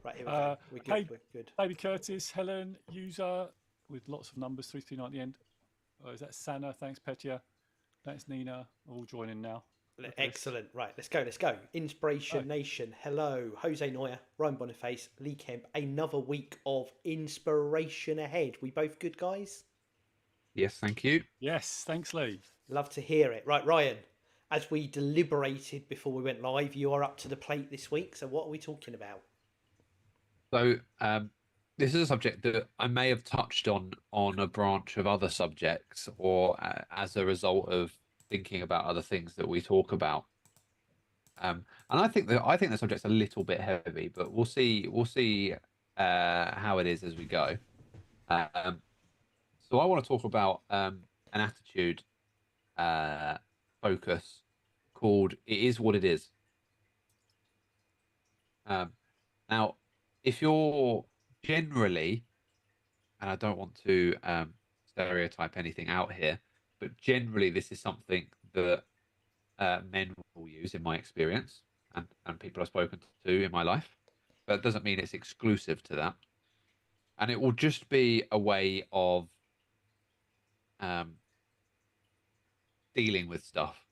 Right, here we go. We're good. Hey, We're good. Baby Curtis, Helen, user with lots of numbers, 339 at the end. Oh, is that Sana? Thanks, Petya. Thanks, Nina. All joining now. Look at this. Excellent. Right, let's go. Let's go. Oh, Inspiration Nation. Hello. Jose Noya, Ryan Boniface, Lee Kemp. Another week of inspiration ahead. We both good, guys? Yes, thank you. yes. Thanks, Lee. Love to hear it. Right, Ryan, as we deliberated before we went live, you are up to the plate this week. So, what are we talking about? So, this is a subject that I may have touched on a branch of other subjects, or as a result of thinking about other things that we talk about. And I think the subject's a little bit heavy, but we'll see how it is as we go. Um, so I want to talk about an attitude focus called "It is what it is." Um, Now, if you're generally, and I don't want to stereotype anything out here, but generally this is something that men will use in my experience, and people I've spoken to in my life. But it doesn't mean it's exclusive to that. And it will just be a way of um, dealing with stuff.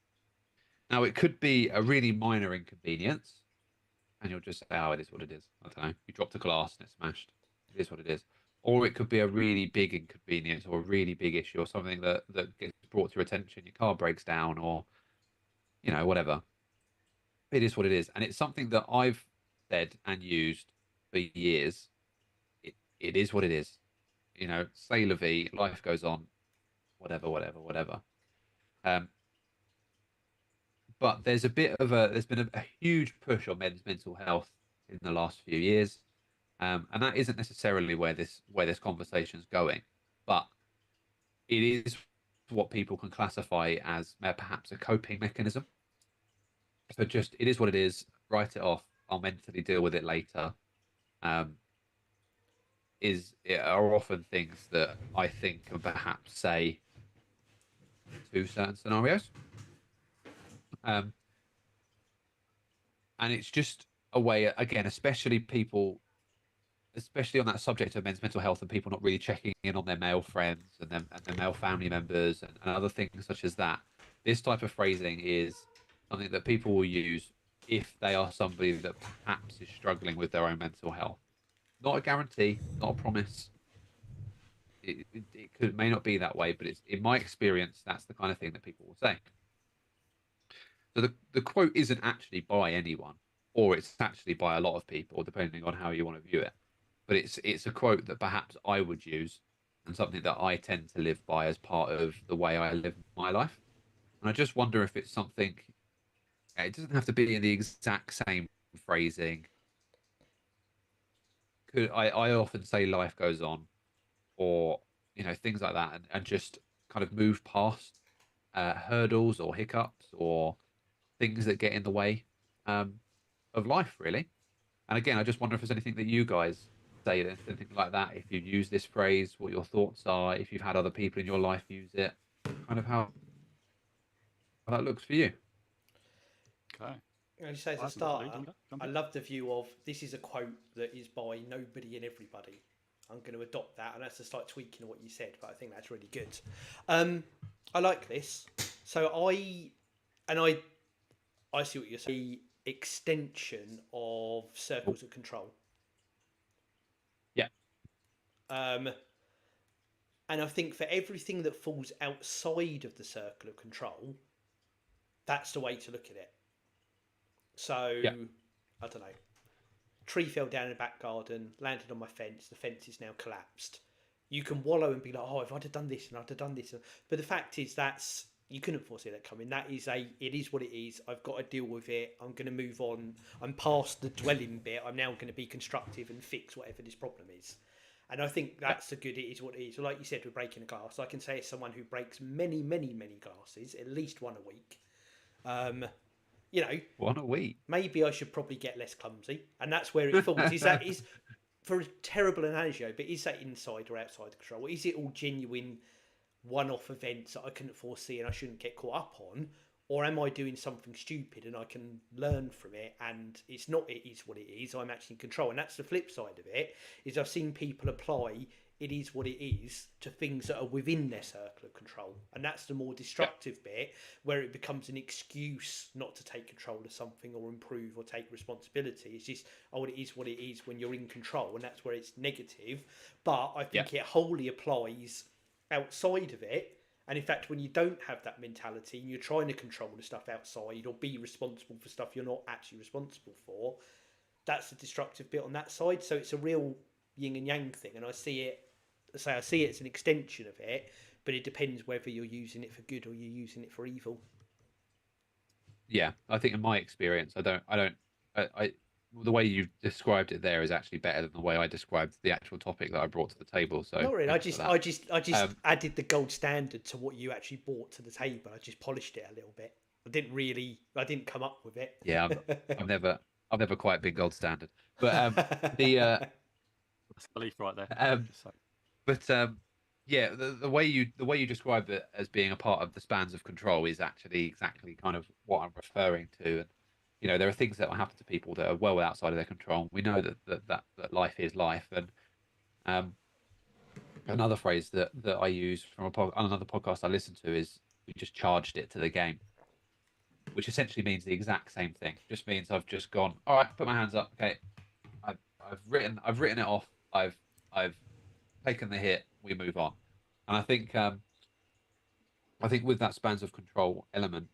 Now, it could be a really minor inconvenience, and you'll just say, "Oh, it is what it is." I don't know. You dropped a glass and it's smashed. It is what it is. Or it could be a really big inconvenience or a really big issue or something that gets brought to your attention. Your car breaks down, or whatever. It is what it is, and it's something that I've said and used for years. It is what it is. C'est la vie. Life goes on. Whatever, whatever, whatever. Um, but there's been a huge push on men's mental health in the last few years. And that isn't necessarily where this conversation's going, but it is what people can classify as perhaps a coping mechanism. So just it is what it is. Write it off. I'll mentally deal with it later. Um, are often things that I think can perhaps say to certain scenarios. Um, and it's just a way, again, especially on that subject of men's mental health and people not really checking in on their male friends and their male family members and other things such as that. This type of phrasing is something that people will use if they are somebody that perhaps is struggling with their own mental health. Not a guarantee, not a promise. It may not be that way, but it's in my experience, that's the kind of thing that people will say. So the quote isn't actually by anyone, or it's actually by a lot of people, depending on how you want to view it. But it's a quote that perhaps I would use and something that I tend to live by as part of the way I live my life. And I just wonder if it's something. It doesn't have to be in the exact same phrasing. I often say life goes on, or things like that, and just kind of move past hurdles or hiccups or things that get in the way um, of life, really. And again, I just wonder if there's anything that you guys say, anything like that. If you use this phrase, what your thoughts are. If you've had other people in your life use it, kind of how that looks for you. Okay. As you say, as I a haven't got the lead. starter, Jump I in. love the view of this is a quote that is by nobody and everybody. I'm going to adopt that, and that's to start tweaking what you said. But I think that's really good. I like this. So I see what you're saying. The extension of circles of control. Yeah. And I think for everything that falls outside of the circle of control, that's the way to look at it. So, Yeah. I don't know. Tree fell down in the back garden, landed on my fence. The fence is now collapsed. You can wallow and be like, "Oh, if I'd have done this and I'd have done this," but the fact is you couldn't foresee that coming. It is what it is. I've got to deal with it. I'm going to move on. I'm past the dwelling bit. I'm now going to be constructive and fix whatever this problem is. And I think that's a good. It is what it is. So like you said, we're breaking a glass. I can say as someone who breaks many, many, many glasses, at least one a week. One a week. Maybe I should probably get less clumsy, and that's where it falls. Is for a terrible analogy, but is that inside or outside control? Is it all genuine one-off events that I couldn't foresee and I shouldn't get caught up on, or am I doing something stupid and I can learn from it, and it's not, it is what it is, I'm actually in control. And that's the flip side of it, is I've seen people apply it is what it is to things that are within their circle of control, and that's the more destructive bit, where it becomes an excuse not to take control of something or improve or take responsibility. It's just, oh, it is what it is when you're in control, and that's where it's negative. But I think it wholly applies outside of it. And in fact, when you don't have that mentality and you're trying to control the stuff outside or be responsible for stuff you're not actually responsible for, that's the destructive bit on that side. So it's a real yin and yang thing. And I see it as an extension of it, but it depends whether you're using it for good or you're using it for evil. Yeah, I think in my experience, the way you described it there is actually better than the way I described the actual topic that I brought to the table. So not really. I just added the gold standard to what you actually brought to the table. I just polished it a little bit. I didn't come up with it. Yeah, I've never quite been gold standard, but that's the leaf right there. But yeah, the way you describe it as being a part of the spans of control is actually exactly kind of what I'm referring to. And there are things that will happen to people that are well outside of their control. We know that life is life. And another phrase that I use from another podcast I listened to is, we just charged it to the game, which essentially means the exact same thing. Just means I've just gone, all right, put my hands up. Okay, I've written it off. I've taken the hit. We move on. And I think with that spans of control element,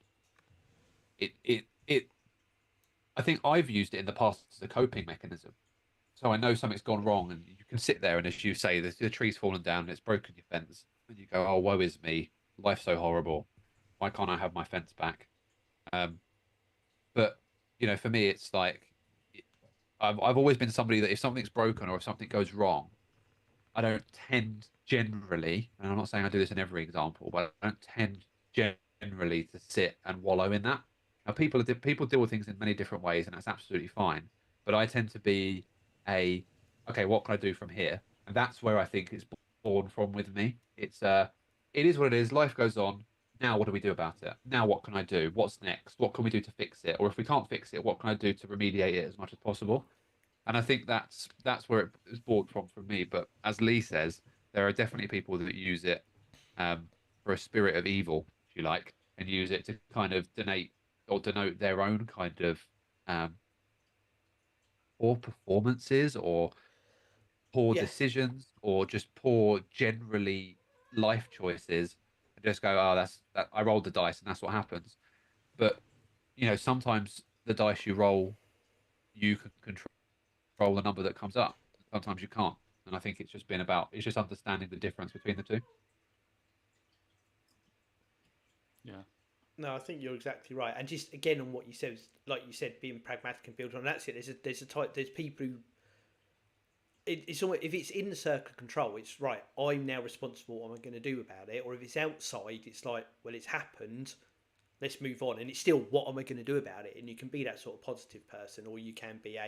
I think I've used it in the past as a coping mechanism. So I know something's gone wrong, and you can sit there and, as you say, the tree's fallen down and it's broken your fence, and you go, oh, woe is me, life's so horrible, why can't I have my fence back? But for me, it's like, I've always been somebody that if something's broken or if something goes wrong, I don't tend generally, and I'm not saying I do this in every example, but I don't tend generally to sit and wallow in that. Now, people deal with things in many different ways, and that's absolutely fine. But I tend to be okay, what can I do from here? And that's where I think it's born from with me. It is what it is. Life goes on. Now, what do we do about it? Now, what can I do? What's next? What can we do to fix it? Or if we can't fix it, what can I do to remediate it as much as possible? And I think that's where it is born from me. But as Lee says, there are definitely people that use it for a spirit of evil, if you like, and use it to kind of denote their own kind of poor performances or poor decisions or just poor generally life choices, and just go, oh, that I rolled the dice and that's what happens. But sometimes the dice you roll, you can control the number that comes up. Sometimes you can't. And I think it's just understanding the difference between the two. Yeah. No, I think you're exactly right. And just again on what you said, like you said, being pragmatic and building on, that's it. There's people who it's almost, if it's in the circle of control, it's right, I'm now responsible, what am I going to do about it? Or if it's outside, it's like, well, it's happened, let's move on. And it's still, what am I going to do about it? And you can be that sort of positive person, or you can be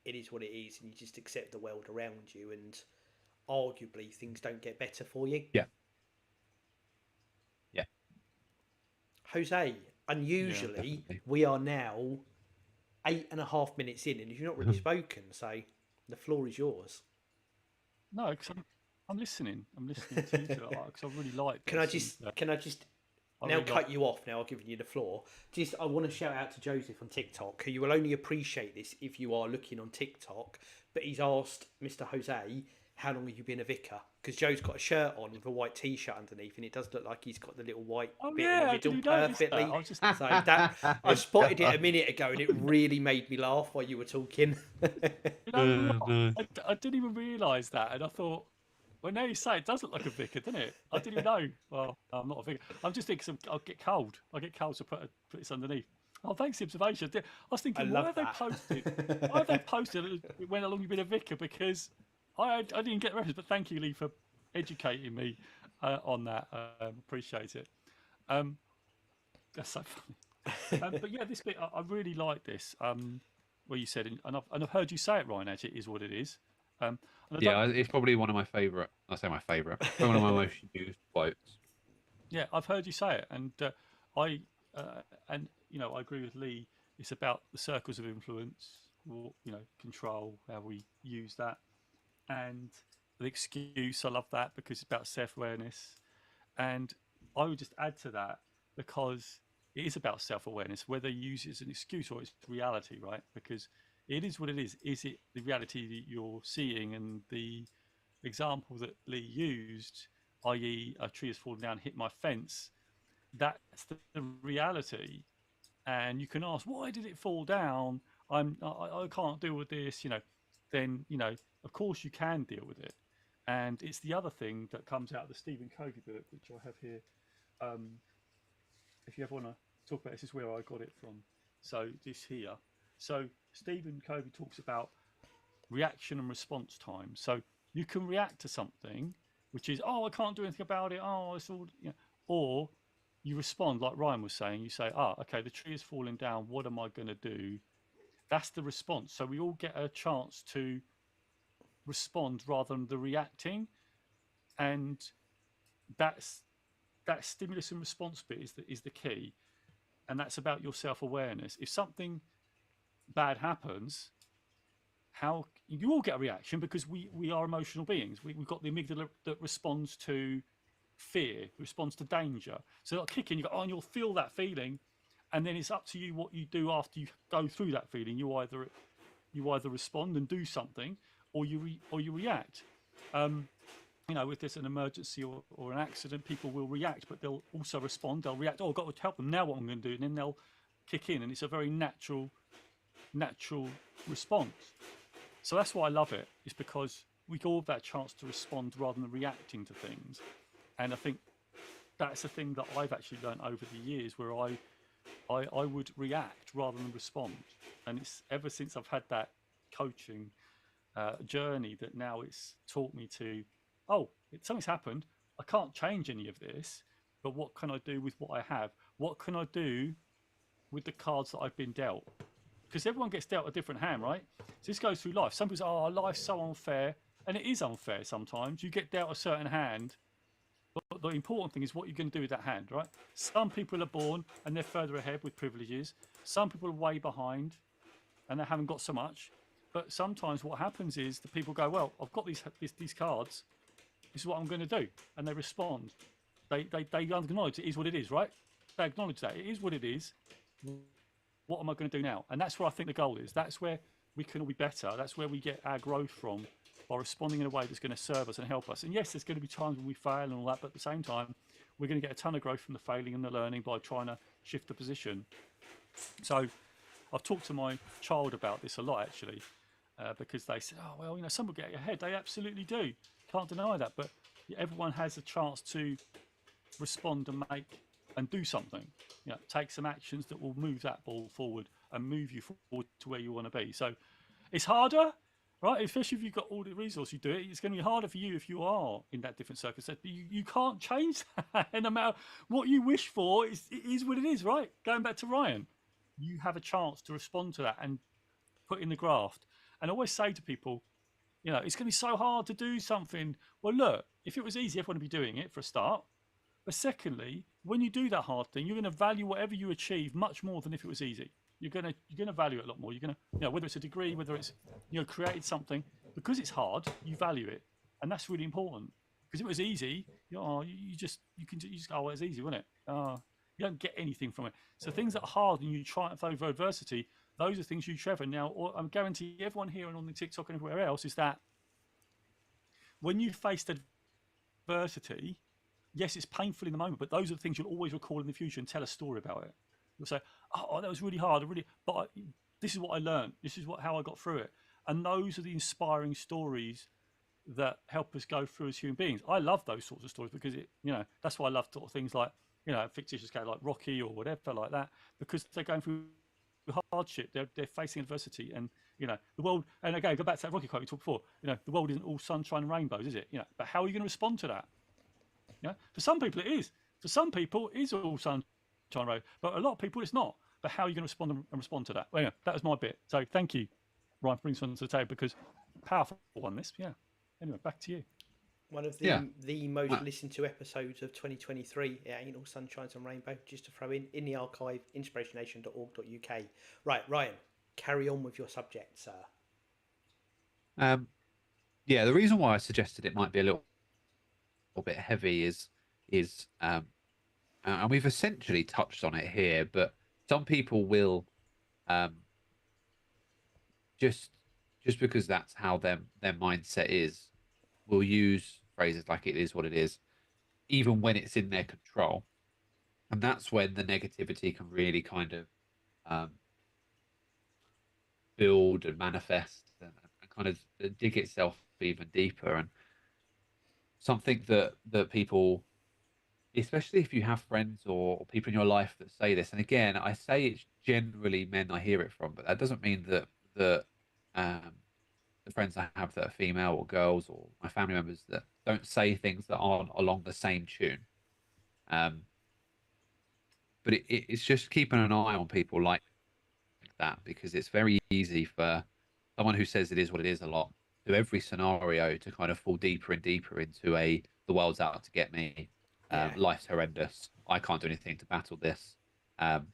it is what it is, and you just accept the world around you, and arguably things don't get better for you. Yeah. Jose, unusually, we are now 8.5 minutes in, and you've not really spoken, so the floor is yours. No, because I'm listening. I'm listening to you because I really like this. Can I just cut you off now? I've given you the floor. I want to shout out to Joseph on TikTok, who you will only appreciate this if you are looking on TikTok. But he's asked Mr. Jose, how long have you been a vicar? Because Joe's got a shirt on with a white T-shirt underneath, and it does look like he's got the little white bit in the middle perfectly. I spotted it a minute ago, and it really made me laugh while you were talking. I didn't even realise that, and I thought, well, now you say it does look like a vicar, doesn't it? I didn't even know. Well, I'm not a vicar. I'm just thinking I'll get cold. So put this underneath. Oh, thanks for the observation. I was thinking, why have they posted when how long you've been a vicar? Because I didn't get the reference, but thank you, Lee, for educating me on that. Appreciate it. That's so funny. But yeah, this bit, I really like this, where you said, and I've heard you say it, Ryan, actually, it is what it is. It's probably one of my favourite, I say my favourite, one of my most used quotes. Yeah, I've heard you say it, and and I agree with Lee. It's about the circles of influence, or control, how we use that, and the excuse. I love that because it's about self-awareness. And I would just add to that, because it is about self-awareness, whether you use it as an excuse or it's reality, right? Because it is what it is. Is it the reality that you're seeing? And the example that Lee used, i.e., a tree has fallen down, hit my fence, that's the reality. And you can ask, why did it fall down? I can't deal with this, then, of course you can deal with it. And it's the other thing that comes out of the Stephen Covey book, which I have here. If you ever want to talk about this, is where I got it from. So this here. So Stephen Covey talks about reaction and response time. So you can react to something, which is, oh, I can't do anything about it. Oh, it's all, or you respond like Ryan was saying. You say, okay, the tree is falling down. What am I going to do? That's the response. So we all get a chance to respond rather than the reacting, and that stimulus and response bit is the key, and that's about your self-awareness. If something bad happens, how you all get a reaction, because we are emotional beings. We've got the amygdala that responds to fear, responds to danger. So that'll kick in, you go, and you'll feel that feeling, and then it's up to you what you do after you go through that feeling. You either respond and do something, or you react. If there's an emergency or an accident, people will react, but they'll also respond. They'll react. Oh, I've got to help them. Now what I'm going to do? And then they'll kick in, and it's a very natural response. So that's why I love it. Is because we all have that chance to respond rather than reacting to things. And I think that's a thing that I've actually learned over the years, where I would react rather than respond. And it's ever since I've had that coaching journey that now it's taught me to, something's happened. I can't change any of this, but what can I do with what I have? What can I do with the cards that I've been dealt? Because everyone gets dealt a different hand, right? So this goes through life. Some people say, life's so unfair. And it is unfair sometimes. You get dealt a certain hand, but the important thing is what you're going to do with that hand, right? Some people are born and they're further ahead with privileges. Some people are way behind and they haven't got so much. But sometimes what happens is the people go, well, I've got these cards. This is what I'm going to do. And they respond. They acknowledge it is what it is, right? They acknowledge that. It is what it is. What am I going to do now? And that's where I think the goal is. That's where we can all be better. That's where we get our growth from, by responding in a way that's going to serve us and help us. And yes, there's going to be times when we fail and all that, but at the same time, we're going to get a ton of growth from the failing and the learning by trying to shift the position. So I've talked to my child about this a lot, actually, because they said, some will get ahead. They absolutely do. Can't deny that. But everyone has a chance to respond and do something. Take some actions that will move that ball forward and move you forward to where you want to be. So it's harder, right? Especially if you've got all the resources you do it. It's going to be harder for you if you are in that different circumstance. But you can't change that. And no matter what you wish for, it is what it is, right? Going back to Ryan, you have a chance to respond to that and put in the graft. And I always say to people, it's going to be so hard to do something. Well, look, if it was easy, everyone would be doing it for a start. But secondly, when you do that hard thing, you're going to value whatever you achieve much more than if it was easy. You're going to value it a lot more. You're going to, whether it's a degree, whether it's, created something, because it's hard, you value it. And that's really important. Because if it was easy, you just go, it's easy, wasn't it? You don't get anything from it. So things that are hard and you triumph over adversity, those are things you treasure. Now, I guarantee everyone here and on the TikTok and everywhere else is that when you faced adversity, yes, it's painful in the moment, but those are the things you'll always recall in the future and tell a story about it. You'll say, that was really hard, but this is what I learned. This is how I got through it. And those are the inspiring stories that help us go through as human beings. I love those sorts of stories because that's why I love sort of things like, fictitious characters like Rocky or whatever like that, because they're going through hardship. They're facing adversity, and the world. And again, go back to that Rocky quote we talked before. The world isn't all sunshine and rainbows, is it? But how are you going to respond to that? For some people it is. For some people it is all sunshine and rainbows, but a lot of people it's not. But how are you going to respond to that? Well, that was my bit. So thank you, Ryan, for bringing this one to the table, because powerful on this. Yeah. Anyway, back to you. One of Yeah. the most Well- listened to episodes of 2023. It ain't all sunshines and rainbow. Just to throw in the archive, inspirationnation.org.uk. Right, Ryan, carry on with your subject, sir. Yeah, the reason why I suggested it might be a little bit heavy is and we've essentially touched on it here, but some people will um, just just because that's how their mindset is, will use phrases like "it is what it is," even when it's in their control, and that's when the negativity can really kind of um, build and manifest and kind of dig itself even deeper. And something that people, especially if you have friends or people in your life that say this, and again, I say it's generally men I hear it from, but that doesn't mean that um, the friends I have that are female or girls or my family members that don't say things that aren't along the same tune. Um, but it's just keeping an eye on people like that, because it's very easy for someone who says it is what it is a lot to every scenario to kind of fall deeper and deeper into the world's out to get me. Yeah. Life's horrendous. I can't do anything to battle this. Um,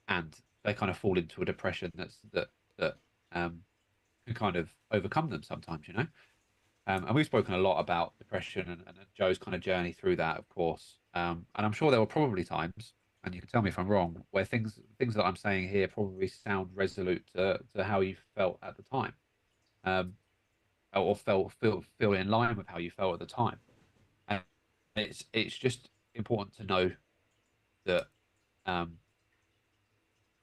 and they kind of fall into a depression that can kind of overcome them sometimes, you know. And we've spoken a lot about depression and Joe's kind of journey through that, of course. And I'm sure there were probably times, and you can tell me if I'm wrong, where things that I'm saying here probably sound resolute to how you felt at the time, or feel in line with how you felt at the time. And it's just important to know that um,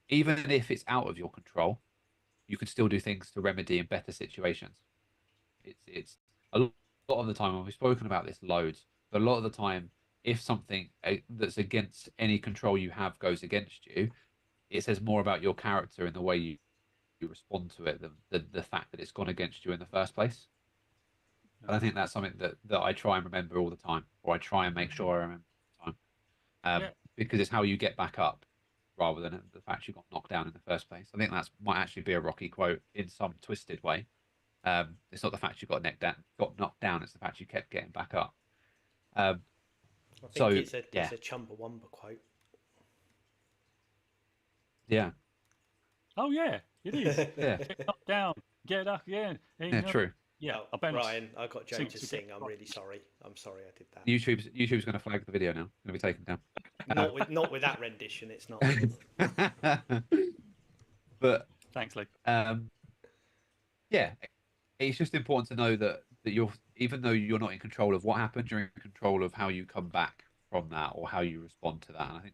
even if it's out of your control, you can still do things to remedy in better situations. It's a lot of the time, and we've spoken about this loads, but a lot of the time, if something that's against any control you have goes against you, it says more about your character and the way you respond to it than the fact that it's gone against you in the first place. And I think that's something that I try and remember all the time, or I try and make sure I remember all the time, Yeah. because it's how you get back up rather than the fact you got knocked down in the first place. I think that's might actually be a Rocky quote in some twisted way. It's not the fact you got knocked down; it's the fact you kept getting back up. Um, I think so it's a yeah, Chumbawamba quote. yeah, Oh yeah, it is. yeah, Get knocked down, get up again. yeah, true. Yeah, Oh, I bet Ryan, I got Joe sing to to sing. get I'm right. really sorry. I'm sorry I did that. YouTube's going to flag the video now. It's going to be taken down. Not with that rendition. It's not. But Thanks, Lee. yeah, it's just important to know that you're, even though you're not in control of what happened, you're in control of how you come back from that or how you respond to that. And I think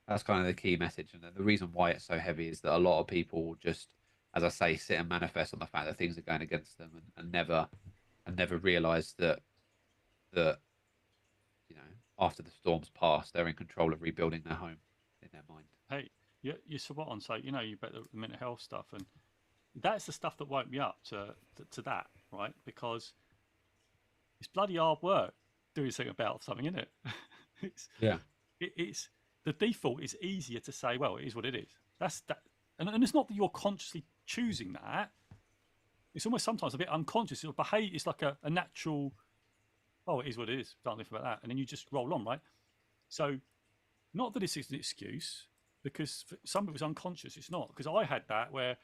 that's kind of the key message. And the reason why it's so heavy is that a lot of people just, as I say, sit and manifest on the fact that things are going against them and never realize that you know, after the storms pass, they're in control of rebuilding their home in their mind. Hey, you're spot on. So you bet the mental health stuff, and that's the stuff that woke me up to that, right? Because it's bloody hard work doing something about something, isn't it? Yeah. It's the default is easier to say, well, it is what it is. That's that, and it's not that you're consciously choosing that. It's almost sometimes a bit unconscious. Your behavior is like a natural. Oh, it is what it is. Don't live about that, and then you just roll on, right? So, not that this is an excuse, because for some of it was unconscious. It's not, because I had that where,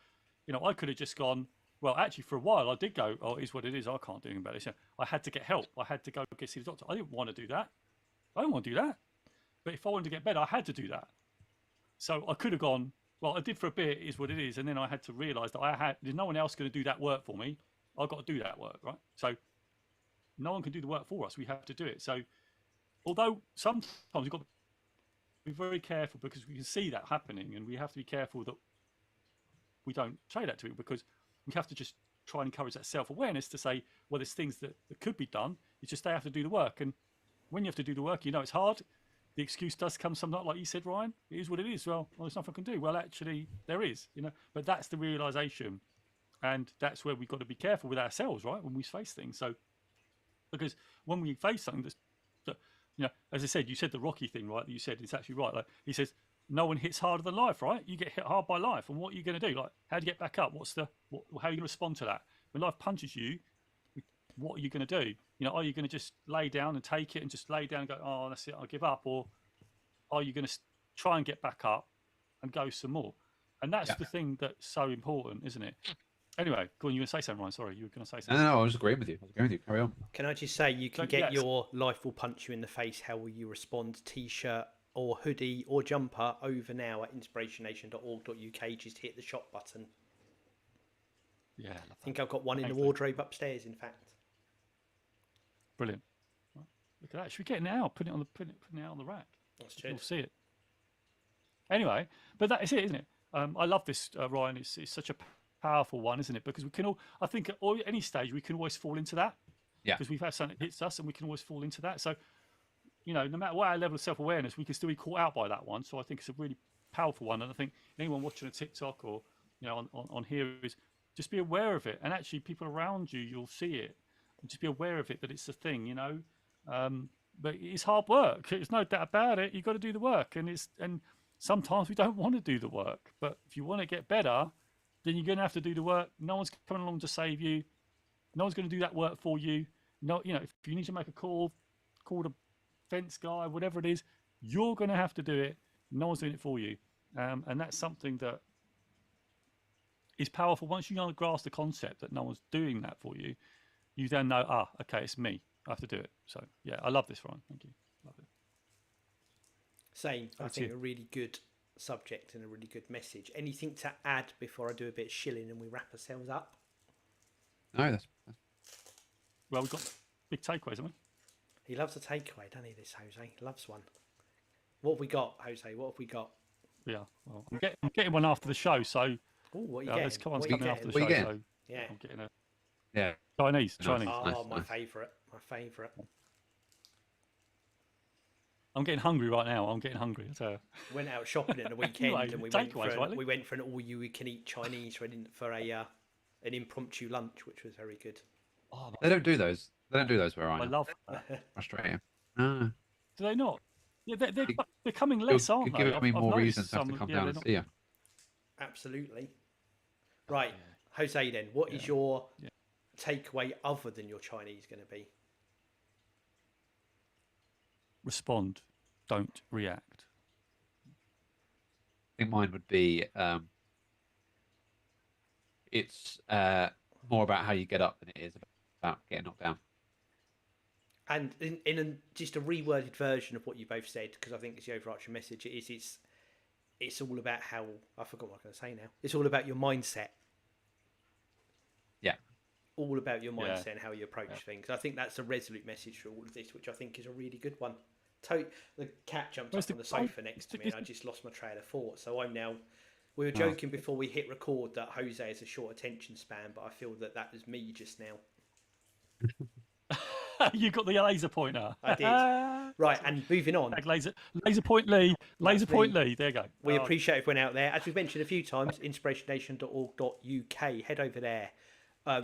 I could have just gone. Well, actually, for a while, I did go. Oh, it is what it is. I can't do anything about this. I had to get help. I had to go see the doctor. I didn't want to do that. I don't want to do that. But if I wanted to get better, I had to do that. So I could have gone, well, I did for a bit, it is what it is. And then I had to realise that there's no one else going to do that work for me. I've got to do that work, right? So no one can do the work for us. We have to do it. So although sometimes we've got to be very careful, because we can see that happening, and we have to be careful that we don't say that to people, because we have to just try and encourage that self-awareness to say, well, there's things that could be done. It's just they have to do the work. And when you have to do the work, it's hard. The excuse does come sometimes, like you said, Ryan. It is what it is. Well, there's nothing I can do. Well, actually, there is, But that's the realization, and that's where we've got to be careful with ourselves, right? When we face things. So, because when we face something that as I said, you said the Rocky thing, right? That you said it's actually right. Like he says, no one hits harder than life, right? You get hit hard by life, and what are you going to do? Like, how do you get back up? How are you going to respond to that when life punches you? what are you going to do? You know, are you going to just lay down and take it and just lay down and go, oh, that's it, I'll give up? Or are you going to try and get back up and go some more? And that's the thing that's so important, isn't it? Anyway, go on, you were going to say something, Ryan. Sorry, you were going to say something. No, I was agreeing with you. Carry on. Can I just say, you can get your life will punch you in the face, how will you respond t-shirt or hoodie or jumper over now at inspirationnation.org.uk. Just hit the shop button. Yeah, I think I've got one in the wardrobe upstairs, in fact. Brilliant. Right, look at that. Should we get it now? Put it out on the rack. That's true. You'll see it. Anyway, but that is it, isn't it? I love this, Ryan. It's such a powerful one, isn't it? Because we can all, I think at any stage, we can always fall into that. Yeah. Because we've had something that hits us and we can always fall into that. So, you know, no matter what our level of self-awareness, we can still be caught out by that one. So I think it's a really powerful one. And I think anyone watching a TikTok or, you know, on here is just be aware of it. And actually people around you, you'll see it. And just be aware of it, that it's a thing, you know. But it's hard work. There's no doubt about it. You've got to do the work. And sometimes we don't want to do the work. But if you want to get better, then you're going to have to do the work. No one's coming along to save you. No one's going to do that work for you. No, you know, if you need to make a call the fence guy, whatever it is, you're going to have to do it. No one's doing it for you. And that's something that is powerful. Once you grasp the concept that no one's doing that for you, you then know, okay, it's me. I have to do it. So, yeah, I love this, Ryan. Thank you. Love it. Same. I think a really good subject and a really good message. Anything to add before I do a bit of shilling and we wrap ourselves up? No, that's... Well, we've got big takeaways, haven't we? He loves a takeaway, doesn't he, this Jose? Loves one. What have we got, Jose? What have we got? Yeah, well, I'm getting one after the show, so... Oh, what are you getting? There's one's coming after the What show, are you so yeah. I'm getting a... Yeah. Chinese. Oh, Nice, my nice. favourite. My favourite. I'm getting hungry right now. I'm getting hungry. So... Went out shopping at the weekend Anyway, and we takeaways, went for an all-you-can-eat Chinese for an impromptu lunch, which was very good. Oh, They don't do those. They don't do those where I I am. love that. Frustrating. No. Do they not? Yeah, they're coming less, You're aren't they? giving me I've more noticed reasons to have to come down and see you. Absolutely. Right, Jose, then, what is your takeaway other than your Chinese going to be? Respond, don't react. I think mine would be it's more about how you get up than it is about getting knocked down. And in just a reworded version of what you both said, because I think it's the overarching message, it's all about how, I forgot what I was going to say now. It's all about your mindset. Yeah. All about your mindset and how you approach things. I think that's a resolute message for all of this, which I think is a really good one. The cat jumped up on the sofa next to me and I just lost my trail of thought. So I'm now... We were joking before we hit record that Jose has a short attention span, but I feel that was me just now. You got the laser pointer. I did. Right, and moving on. Laser point Lee. Laser point Lee. There you go. We appreciate everyone out there. As we've mentioned a few times, inspirationnation.org.uk. Head over there.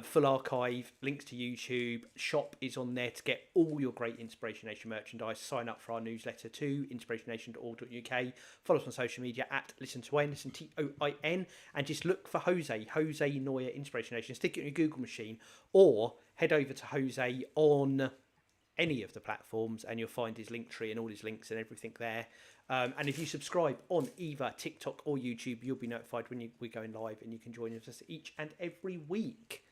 Full archive, links to YouTube. Shop is on there to get all your great Inspiration Nation merchandise. Sign up for our newsletter too, inspirationnation.org.uk. Follow us on social media at listen to Wayne, listen Toin, and just look for Jose Noya Inspiration Nation. Stick it in your Google machine or head over to Jose on any of the platforms and you'll find his link tree and all his links and everything there. And if you subscribe on either TikTok or YouTube, you'll be notified when we're going live and you can join us each and every week.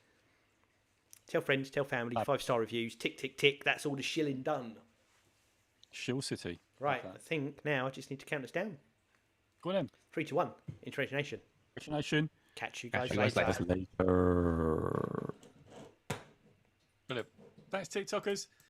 Tell friends, tell family, 5-star reviews, tick, tick, tick. That's all the shilling done. Shill City. Right, I think now I just need to count us down. Go on then. 3, 2, 1. Inspiration Nation. Inspiration Nation. Catch you guys Catch you later. guys later. Brilliant. Thanks, TikTokers.